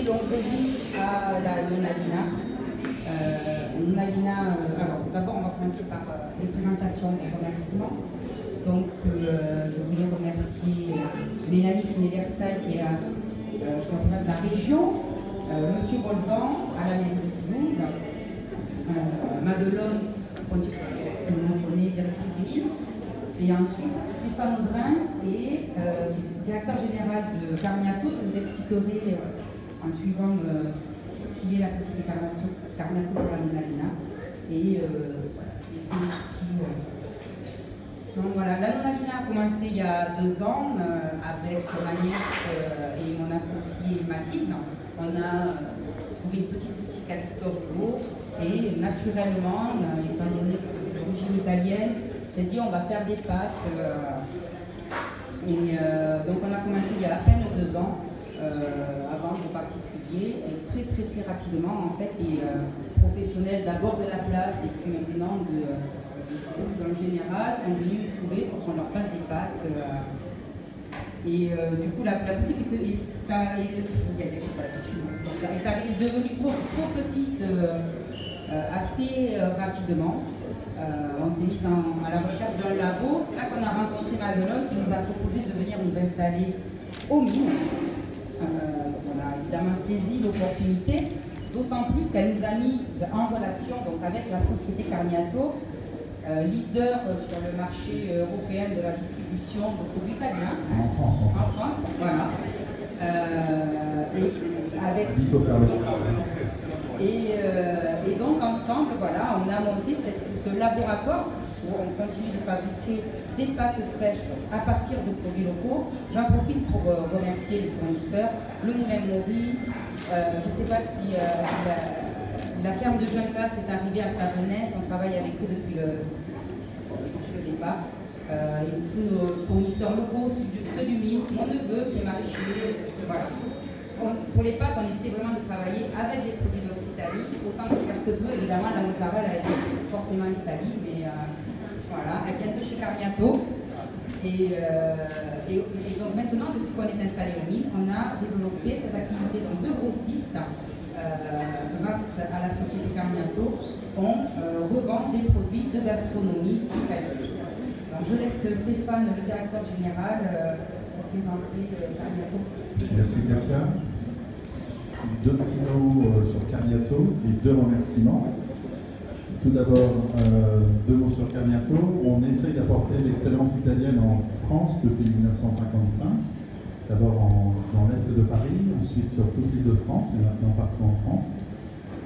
donné donc vie à la Nonalina. Alors d'abord on va commencer par les présentations et remerciements. Donc je voulais remercier Mélanie Tinéversal qui représente la région, Monsieur Bolzan à la mairie de Toulouse, Madelon, tout le monde connaît, directrice du MIN, et ensuite Stéphane Audrin, directeur général de Carmiato. Je vous expliquerai en suivant qui est la société Carmiato pour la Nonalina. Donc voilà, la Nonalina a commencé il y a 2 ans avec ma nièce et mon associé Mathilde. On a trouvé une petite boutique à Victor Hugo et naturellement, étant donné que d'origine italienne, on s'est dit on va faire des pâtes. Donc on a commencé il y a à peine 2 ans, avant vos particuliers, et très rapidement en fait les professionnels d'abord de la place et puis maintenant en général sont venus nous trouver pour qu'on leur fasse des pâtes. Du coup la boutique est devenue trop petite assez rapidement. On s'est mis à la recherche d'un labo. C'est là qu'on a rencontré Madelon qui nous a proposé de venir nous installer au MIN. On a évidemment saisi l'opportunité, d'autant plus qu'elle nous a mis en relation donc, avec la société Carmiato, leader sur le marché européen de la distribution de produits italiens. En France, voilà. Et donc ensemble, voilà, on a monté ce laboratoire où on continue de fabriquer des pâtes fraîches à partir de produits locaux. J'en profite pour remercier les fournisseurs, le Moulin Maury. Je ne sais pas si la ferme de Junkas est arrivée à sa jeunesse. On travaille avec eux depuis le départ. Et tous nos fournisseurs locaux, ceux du MIN, mon neveu qui est maraîcher, voilà. Pour les pâtes, on essaie vraiment de travailler avec des produits d'Occitanie, autant que faire se peut. Évidemment, la mozzarella est forcément en Italie, mais voilà, à bientôt chez Carmiato. Et donc maintenant, depuis qu'on est installé au MIN, on a développé cette activité dans 2 grossistes. Grâce à la société Carmiato, on revend des produits de gastronomie italienne. Donc je laisse Stéphane, le directeur général, vous présenter Carmiato. Merci Katia. 2 petits mots sur Carmiato et 2 remerciements. Tout d'abord, 2 mots sur Carmiato. On essaye d'apporter l'excellence italienne en France depuis 1955. D'abord dans l'est de Paris, ensuite sur toute l'île de France et maintenant partout en France.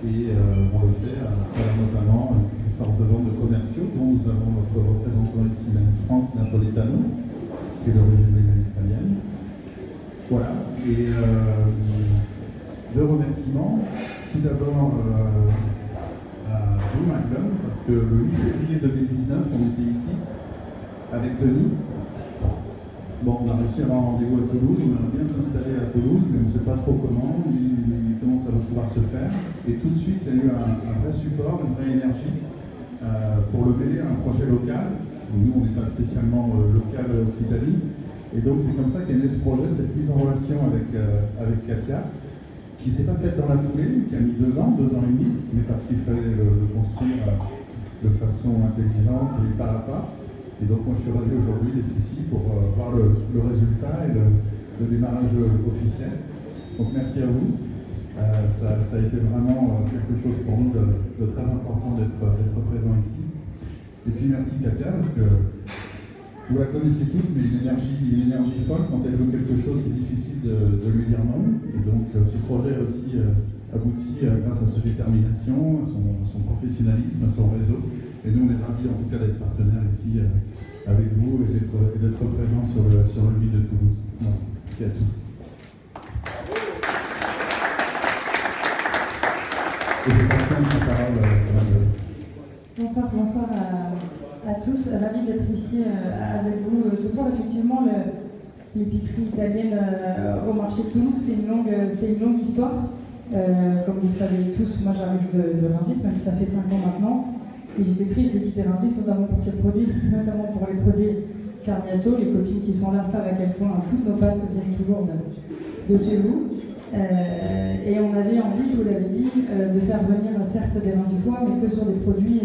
Et on le fait à travers notamment une force de vente de commerciaux dont nous avons notre représentant ici, Franck Napolitano, qui est d'origine italienne. Voilà, et 2 remerciements. Tout d'abord à vous, Madelon, parce que le 8 février 2019, on était ici avec Denis. Bon, on a réussi à avoir un rendez-vous à Toulouse, on aimerait bien s'installer à Toulouse, mais on ne sait pas trop comment, ni comment ça va pouvoir se faire. Et tout de suite, il y a eu un vrai support, une vraie énergie pour le mêler à un projet local. Nous, on n'est pas spécialement local Occitanie. Et donc c'est comme ça qu'est né ce projet, cette mise en relation avec Katia, qui ne s'est pas faite dans la foulée, qui a mis 2 ans et demi, mais parce qu'il fallait le construire de façon intelligente et pas à pas. Et donc moi je suis ravi aujourd'hui d'être ici pour voir le résultat et le démarrage officiel. Donc merci à vous. Ça a été vraiment quelque chose pour nous de très important d'être présent ici. Et puis merci Katia, parce que vous la connaissez toutes, mais une énergie folle. Quand elle veut quelque chose, c'est difficile de lui dire non. Et donc ce projet a aussi abouti grâce à sa détermination, à son professionnalisme, à son réseau. Et nous, on est ravis en tout cas d'être partenaires ici avec vous et d'être présents sur le MIN de Toulouse. Merci à tous. Et je passe la parole à Bonsoir à tous. Ravi d'être ici avec vous ce soir. Effectivement, l'épicerie italienne au marché de Toulouse, c'est une longue histoire. Comme vous le savez tous, moi j'arrive de Rungis, même si ça fait 5 ans maintenant. Et j'étais triste de quitter Rungis, notamment pour ces produits, notamment pour les produits Carmiato. Les copines qui sont là savent à quel point toutes nos pâtes viennent toujours de chez vous. Et on avait envie, je vous l'avais dit, de faire venir certes des Indissois, mais que sur des produits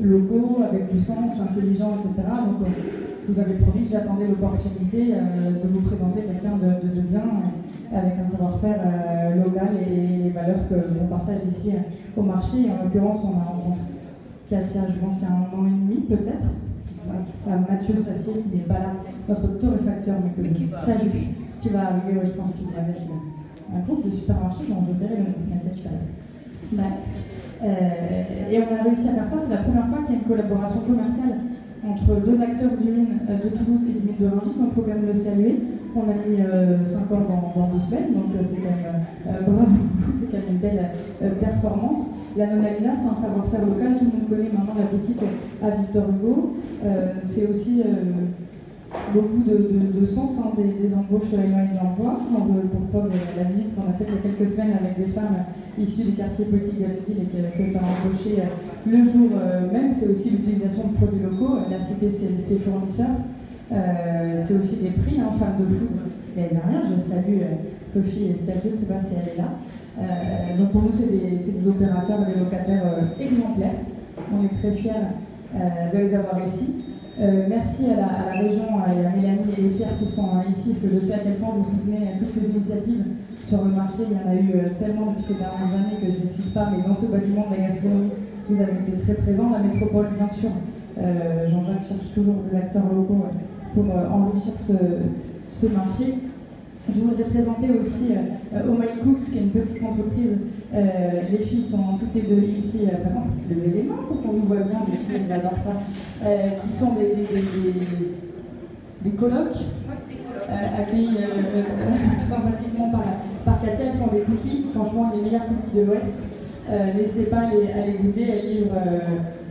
locaux, avec du sens, intelligent, etc. Donc je vous avais promis que j'attendais l'opportunité de vous présenter quelqu'un de bien, avec un savoir-faire local et les valeurs qu'on partage ici au marché. En l'occurrence, on a rencontré Katia, je pense, il y a 1 an et demi peut-être, face à Mathieu Sassier qui n'est pas là, notre torréfacteur, mais que je salue, qui va arriver, je pense qu'il est avec un groupe de supermarchés dont je verrai le nom, Mathieu tout à l'heure. Bref. Et on a réussi à faire ça, c'est la première fois qu'il y a une collaboration commerciale entre 2 acteurs du mine de Toulouse et du mine de Rungis, donc il faut quand même le saluer. On a mis 5 ans dans 2 semaines, donc c'est quand même bravo, c'est quand même une belle performance. La Nonalina, c'est un savoir-faire local, tout le monde connaît maintenant la boutique à Victor Hugo. C'est aussi beaucoup de sens, hein, des embauches éloignées de l'emploi. Pour preuve, la visite qu'on a faite il y a quelques semaines avec des femmes issues du quartier politique de la ville et que tu as embauché le jour même, c'est aussi l'utilisation de produits locaux. La cité, ses fournisseurs. C'est aussi des prix, hein, femmes de foot. L'année dernière, je salue Sophie et Steph, je ne sais pas si elle est là. Donc pour nous, c'est des opérateurs et des locataires exemplaires. On est très fiers de les avoir ici. Merci à la région et à Mélanie et les fiers qui sont ici, parce que je sais à quel point vous soutenez toutes ces initiatives sur le marché. Il y en a eu tellement depuis ces dernières années que je ne les cite pas, mais dans ce bâtiment de la gastronomie, vous avez été très présents. La métropole, bien sûr. Jean-Jacques cherche toujours des acteurs locaux pour enrichir ce marché. Je voudrais présenter aussi Oh My Cooks, qui est une petite entreprise. Les filles sont toutes les 2 ici présentes. Levez les mains pour qu'on nous voit bien, les filles, elles adorent ça. Qui sont des colocs accueillis sympathiquement par Katia. Elles font des cookies, franchement les meilleurs cookies de l'Ouest. N'hésitez pas à les goûter, elles livrent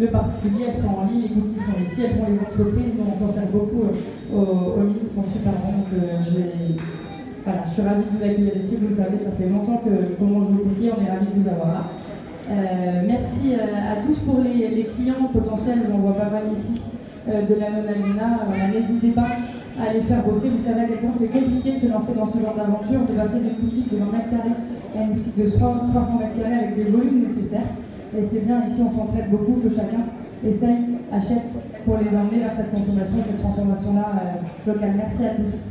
le particulier, elles sont en ligne, les cookies sont ici, elles font les entreprises, nous on s'en sert beaucoup aux mines, ils sont super bons, donc voilà, je suis ravie de vous accueillir ici, vous le savez, ça fait longtemps qu'on mange le cookie, on est ravis de vous avoir là. Merci à tous pour les clients potentiels, on voit pas mal ici, de la Nonalina, n'hésitez pas à les faire bosser, vous savez à quel point c'est compliqué de se lancer dans ce genre d'aventure, de passer d'une boutique de 20 mètres carrés à une boutique de 300 mètres carrés avec des volumes nécessaires. Et c'est bien, ici on s'entraide beaucoup, que chacun essaye, achète pour les emmener vers cette consommation, cette transformation-là locale. Merci à tous.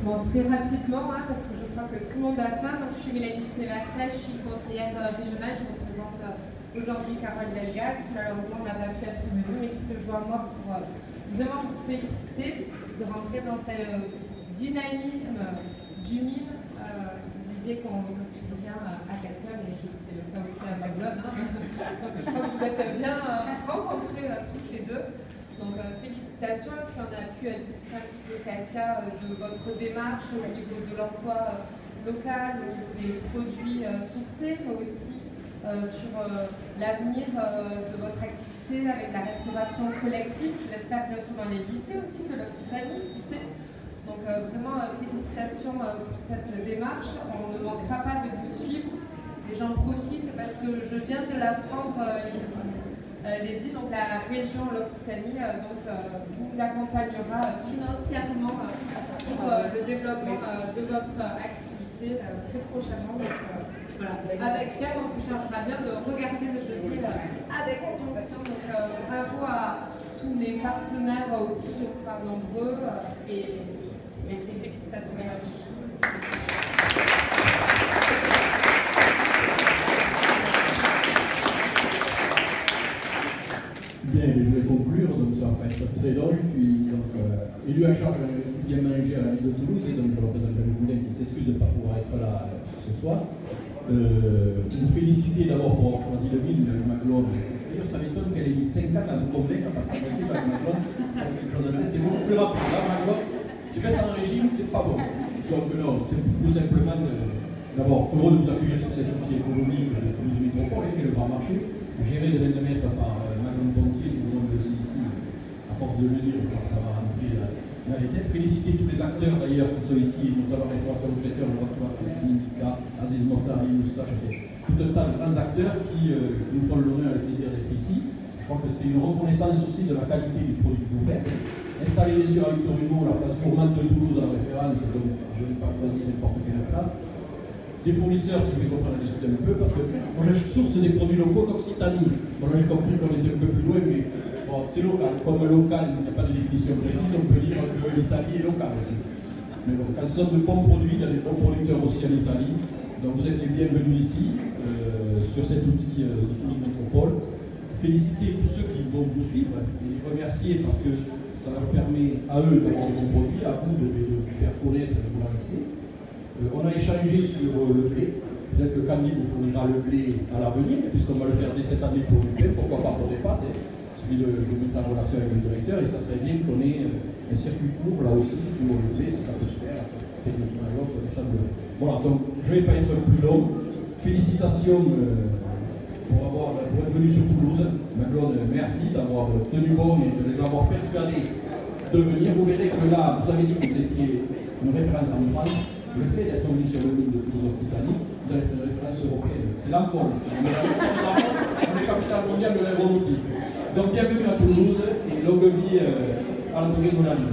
Bon, très rapidement, hein, parce que je crois que tout le monde a faim. Donc, je suis Mélanie Snevassel, je suis conseillère régionale, je représente aujourd'hui Carole Delgado, qui malheureusement n'a pas pu être venue, mais qui se joint à moi pour vraiment vous féliciter de rentrer dans ce dynamisme du mine. Vous disiez qu'on refuse rien à Katia, mais je sais le cas aussi à Babylone. Hein. Donc, je crois que vous êtes bien rencontrés toutes les 2. Donc félicitations, et puis on a pu discuter un petit peu, Katia, de votre démarche au niveau de l'emploi local, au niveau des produits sourcés, mais aussi sur l'avenir de votre activité avec la restauration collective, je l'espère bientôt dans les lycées aussi de l'Occitanie. Donc vraiment félicitations pour cette démarche, on ne manquera pas de vous suivre, et j'en profite parce que je viens de l'apprendre. Lady, donc la région l'Occitanie, vous accompagnera financièrement pour le développement de votre activité très prochainement. Donc, voilà. Avec elle, on se chargera bien de regarder le dossier avec attention. Donc bravo à tous les partenaires aussi, je crois nombreux, et félicitations. Merci. Bien, je vais conclure, donc ça va être très long. Je suis donc, élu à charge du bien manger à la ville de Toulouse, et donc je représente le Moulin qui s'excuse de ne pas pouvoir être là ce soir. Vous féliciter d'abord pour avoir choisi le ville de Maclone. D'ailleurs, ça m'étonne qu'elle ait mis 5 ans à vous convaincre parce que c'est pas Maclone, quelque chose de net, c'est beaucoup plus rapide. Là, Maclone, tu fais ça en régime, c'est pas bon. Donc, non, c'est tout simplement d'abord heureux de vous accueillir sur cette outil économique de Toulouse Métropole, qui est le grand marché, géré de 22 mètres par Pompier, tout le monde le sait ici, à force de le dire, ça va rentrer dans les têtes. Féliciter tous les acteurs d'ailleurs qui sont ici, notamment les restaurateurs ou traiteurs, le restaurateur Indica, Aziz Mokhtar, Moustache, tout un tas de grands acteurs qui nous font l'honneur et le plaisir d'être ici. Je crois que c'est une reconnaissance aussi de la qualité du produit que vous faites. Installer les yeux à Victor Hugo, la place gourmande de Toulouse en référence, donc je n'ai pas choisi n'importe quelle place. Des fournisseurs, si je vais comprendre, à discuter un peu, parce que moi je source des produits locaux d'Occitanie. Bon là j'ai compris qu'on était un peu plus loin, mais bon, c'est local. Comme local, il n'y a pas de définition précise, on peut dire que l'Italie est locale aussi. Mais bon, quand ce sont de bons produits, il y a des bons producteurs aussi en Italie. Donc vous êtes les bienvenus ici, sur cet outil de Toulouse Métropole. Féliciter tous ceux qui vont vous suivre et les remercier parce que ça leur permet à eux d'avoir de bons produits, à vous de faire connaître et de vous lancer. On a échangé sur le blé. Peut-être que Camille vous fournira le blé à l'avenir, puisqu'on va le faire dès cette année pour du blé, pourquoi pas pour des pâtes. Je vais mettre en relation avec le directeur et ça serait bien qu'on ait un circuit court là aussi sur le blé, si ça peut se faire. Voilà, donc je ne vais pas être plus long. Félicitations pour être venu sur Toulouse. Maglone, merci d'avoir tenu bon et de les avoir persuadés de venir. Vous verrez que là, vous avez dit que vous étiez une référence en France. Le fait d'être venu sur le mine de Toulouse-Occitanie, vous êtes une référence européenne. C'est l'encore ici. On est capitale mondiale de l'aéronautique. Donc bienvenue à Toulouse et longue vie à l'Anthony Monali.